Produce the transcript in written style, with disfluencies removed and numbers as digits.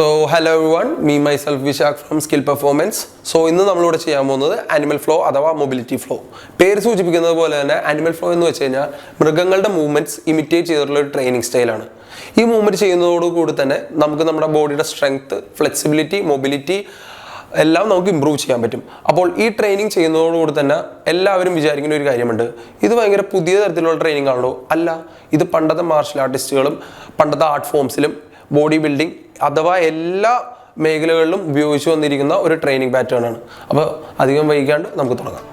So hello everyone, me myself Vishak from Skill Performance. So ഇന്ന് നമ്മളിവിടെ ചെയ്യാൻ പോകുന്നത് ആനിമൽ ഫ്ലോ അഥവാ മൊബിലിറ്റി ഫ്ലോ. പേര് സൂചിപ്പിക്കുന്നത് പോലെ തന്നെ ആനിമൽ ഫ്ലോ എന്ന് വെച്ച് കഴിഞ്ഞാൽ മൃഗങ്ങളുടെ മൂവ്മെന്റ്സ് ഇമിറ്റേറ്റ് ചെയ്തിട്ടുള്ള ഒരു ട്രെയിനിങ് സ്റ്റൈലാണ്. ഈ മൂവ്മെന്റ് ചെയ്യുന്നതോടുകൂടി തന്നെ നമുക്ക് നമ്മുടെ ബോഡിയുടെ സ്ട്രെങ്ത്, ഫ്ലെക്സിബിലിറ്റി, മൊബിലിറ്റി എല്ലാം നമുക്ക് ഇമ്പ്രൂവ് ചെയ്യാൻ പറ്റും. അപ്പോൾ ഈ ട്രെയിനിങ് ചെയ്യുന്നതോടുകൂടി തന്നെ എല്ലാവരും വിചാരിക്കുന്ന ഒരു കാര്യമുണ്ട്, ഇത് ഭയങ്കര പുതിയ തരത്തിലുള്ള ട്രെയിനിങ് ആണല്ലോ. അല്ല, ഇത് പണ്ടത്തെ മാർഷൽ ആർട്ടിസ്റ്റുകളും പണ്ടത്തെ ആർട്ട് ഫോംസിലും ബോഡി ബിൽഡിംഗ് അഥവാ എല്ലാ മേഖലകളിലും ഉപയോഗിച്ചു വന്നിരിക്കുന്ന ഒരു ട്രെയിനിങ് പാറ്റേൺ ആണ്. അപ്പോൾ അധികം വൈകാണ്ട് നമുക്ക് തുടങ്ങാം.